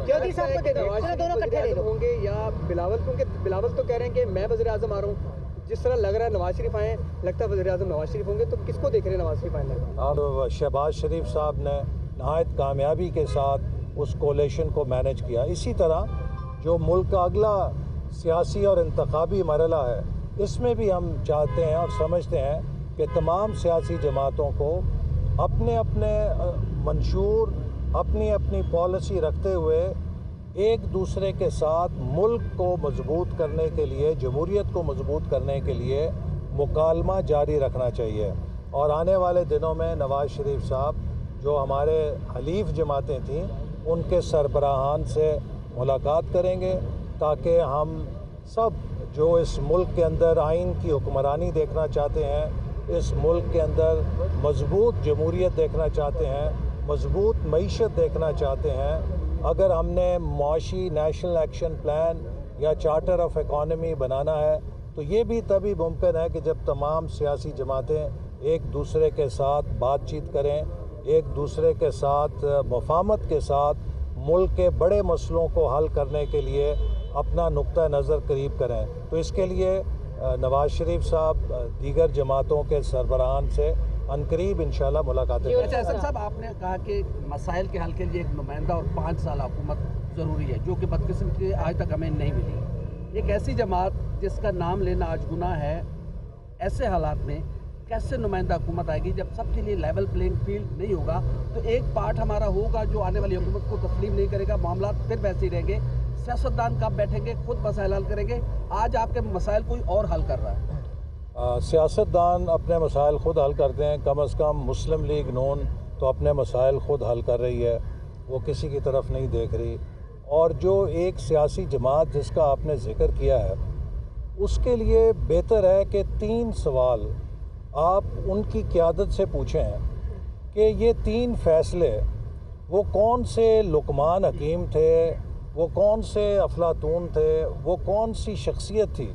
جودھی صاحب کو دے دو، دونوں کٹھے لے لو ہوں گے یا بلاول؟ کیونکہ بلاول تو کہہ رہے ہیں کہ میں وزیر اعظم آ رہا ہوں، جس طرح لگ رہا ہے نواز شریف آئے، لگتا ہے وزیر اعظم نواز شریف ہوں گے، تو کس کو دیکھ رہے ہیں نواز شریف آئے؟ اب شہباز شریف صاحب نے نہایت کامیابی کے ساتھ اس کولیشن کو مینج کیا. اسی طرح جو ملک کا اگلا سیاسی اور انتخابی مرحلہ ہے، اس میں بھی ہم چاہتے ہیں اور سمجھتے ہیں کہ تمام سیاسی جماعتوں کو اپنے اپنے منشور، اپنی اپنی پالیسی رکھتے ہوئے ایک دوسرے کے ساتھ ملک کو مضبوط کرنے کے لیے، جمہوریت کو مضبوط کرنے کے لیے مکالمہ جاری رکھنا چاہیے. اور آنے والے دنوں میں نواز شریف صاحب جو ہمارے حلیف جماعتیں تھیں ان کے سربراہان سے ملاقات کریں گے، تاکہ ہم سب جو اس ملک کے اندر آئین کی حکمرانی دیکھنا چاہتے ہیں، اس ملک کے اندر مضبوط جمہوریت دیکھنا چاہتے ہیں، مضبوط معیشت دیکھنا چاہتے ہیں، اگر ہم نے معاشی نیشنل ایکشن پلان یا چارٹر آف اکانومی بنانا ہے تو یہ بھی تبھی ممکن ہے کہ جب تمام سیاسی جماعتیں ایک دوسرے کے ساتھ بات چیت کریں، ایک دوسرے کے ساتھ مفاہمت کے ساتھ ملک کے بڑے مسئلوں کو حل کرنے کے لیے اپنا نقطہ نظر قریب کریں. تو اس کے لیے نواز شریف صاحب دیگر جماعتوں کے سربراہان سے عنقریب انشاءاللہ ملاقاتیں کریں. اچھا احسن صاحب، آپ نے کہا کہ مسائل کے حل کے لیے ایک نمائندہ اور 5 سال حکومت ضروری ہے، جو کہ بدقسمتی آج تک ہمیں نہیں ملی. ایک ایسی جماعت جس کا نام لینا آج گناہ ہے، ایسے حالات میں کیسے نمائندہ حکومت آئے گی جب سب کے لیے لیول پلینگ فیلڈ نہیں ہوگا؟ تو ایک پارٹ ہمارا ہوگا جو آنے والی حکومت کو تسلیم نہیں کرے گا، معاملات پھر ویسے ہی رہیں گے. سیاستدان کب بیٹھیں گے، خود مسائل حل کریں گے؟ آج آپ کے مسائل کوئی اور حل کر رہا ہے. سیاستدان اپنے مسائل خود حل کرتے ہیں. کم از کم مسلم لیگ نون تو اپنے مسائل خود حل کر رہی ہے، وہ کسی کی طرف نہیں دیکھ رہی. اور جو ایک سیاسی جماعت جس کا آپ نے ذکر کیا ہے، اس کے لیے بہتر ہے کہ 3 سوال آپ ان کی قیادت سے پوچھیں کہ یہ 3 فیصلے وہ کون سے لقمان حکیم تھے، وہ کون سے افلاطون تھے، وہ کون سی شخصیت تھی،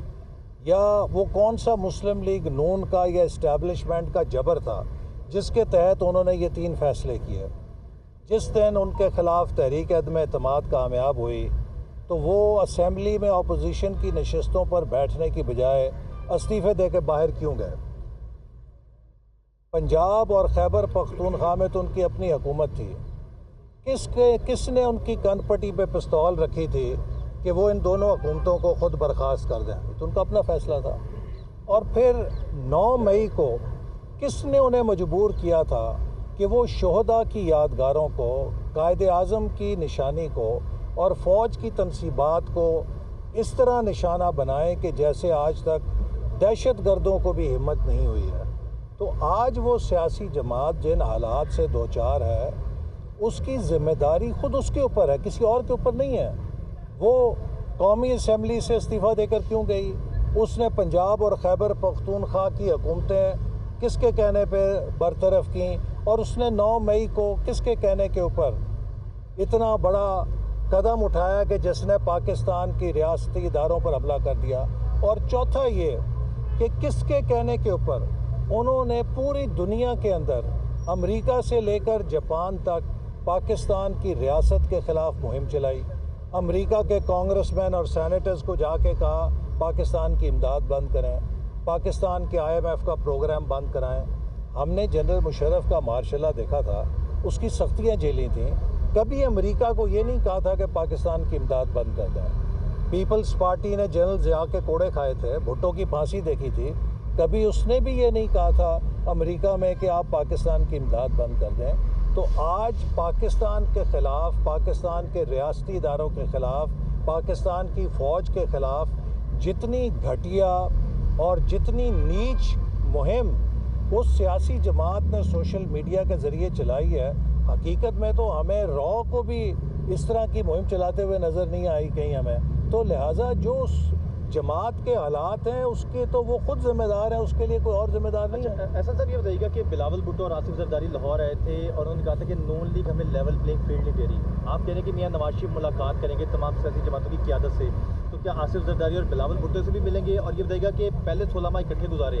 یا وہ کون سا مسلم لیگ نون کا یا اسٹیبلشمنٹ کا جبر تھا جس کے تحت انہوں نے یہ 3 فیصلے کیے. جس دن ان کے خلاف تحریک عدم اعتماد کامیاب ہوئی تو وہ اسمبلی میں اپوزیشن کی نشستوں پر بیٹھنے کی بجائے استعفے دے کے باہر کیوں گئے؟ پنجاب اور خیبر پختونخوا میں تو ان کی اپنی حکومت تھی. کس نے ان کی کن پٹی پہ پستول رکھی تھی کہ وہ ان دونوں حکومتوں کو خود برخاست کر دیں؟ تو ان کا اپنا فیصلہ تھا. اور پھر 9 مئی کو کس نے انہیں مجبور کیا تھا کہ وہ شہداء کی یادگاروں کو، قائد اعظم کی نشانی کو اور فوج کی تنصیبات کو اس طرح نشانہ بنائیں کہ جیسے آج تک دہشت گردوں کو بھی ہمت نہیں ہوئی ہے؟ تو آج وہ سیاسی جماعت جن حالات سے دوچار ہے، اس کی ذمہ داری خود اس کے اوپر ہے، کسی اور کے اوپر نہیں ہے. وہ قومی اسمبلی سے استعفیٰ دے کر کیوں گئی؟ اس نے پنجاب اور خیبر پختونخوا کی حکومتیں کس کے کہنے پہ برطرف کیں؟ اور اس نے 9 مئی کو کس کے کہنے کے اوپر اتنا بڑا قدم اٹھایا کہ جس نے پاکستان کی ریاستی اداروں پر حملہ کر دیا؟ اور چوتھا یہ کہ کس کے کہنے کے اوپر انہوں نے پوری دنیا کے اندر امریکہ سے لے کر جاپان تک پاکستان کی ریاست کے خلاف مہم چلائی؟ امریکہ کے کانگریس مین اور سینیٹرز کو جا کے کہا پاکستان کی امداد بند کریں، پاکستان کے IMF کا پروگرام بند کرائیں. ہم نے جنرل مشرف کا مارشل لا دیکھا تھا، اس کی سختیاں جھیلی تھیں. کبھی امریکہ کو یہ نہیں کہا تھا کہ پاکستان کی امداد بند کر دیں. پیپلز پارٹی نے جنرل ضیاء کے کوڑے کھائے تھے، بھٹو کی پھانسی دیکھی تھی، کبھی اس نے بھی یہ نہیں کہا تھا امریکہ میں کہ آپ پاکستان کی امداد بند کر دیں. تو آج پاکستان کے خلاف، پاکستان کے ریاستی اداروں کے خلاف، پاکستان کی فوج کے خلاف جتنی گھٹیا اور جتنی نیچ مہم اس سیاسی جماعت نے سوشل میڈیا کے ذریعے چلائی ہے، حقیقت میں تو ہمیں رو کو بھی اس طرح کی مہم چلاتے ہوئے نظر نہیں آئی کہیں ہمیں. تو لہٰذا جو اس جماعت کے حالات ہیں اس کے تو وہ خود ذمہ دار ہیں، اس کے لیے کوئی اور ذمہ دار نہیں ہے. ایسا صاحب یہ بتائیے گا کہ بلاول بھٹو اور آصف زرداری لاہور آئے تھے اور انہوں نے کہا تھا کہ نون لیگ ہمیں لیول پلینگ فیلڈ نہیں دے رہی. آپ کہہ رہے ہیں کہ میاں نواز شریف ملاقات کریں گے تمام سیاسی جماعتوں کی قیادت سے، تو کیا آصف زرداری اور بلاول بھٹو سے بھی ملیں گے؟ اور یہ بتائیے گا کہ پہلے 16 ماہ اکٹھے گزارے،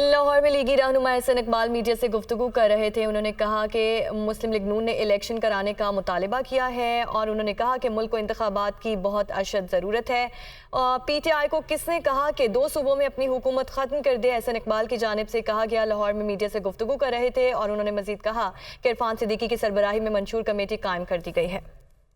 لاہور میں لیگی رہنما احسن اقبال میڈیا سے گفتگو کر رہے تھے. انہوں نے کہا کہ مسلم لیگ نون نے الیکشن کرانے کا مطالبہ کیا ہے اور انہوں نے کہا کہ ملک کو انتخابات کی بہت اشد ضرورت ہے. پی ٹی آئی کو کس نے کہا کہ 2 صوبوں میں اپنی حکومت ختم کر دے؟ احسن اقبال کی جانب سے کہا گیا. لاہور میں میڈیا سے گفتگو کر رہے تھے اور انہوں نے مزید کہا کہ عرفان صدیقی کی سربراہی میں منشور کمیٹی قائم کر دی گئی ہے.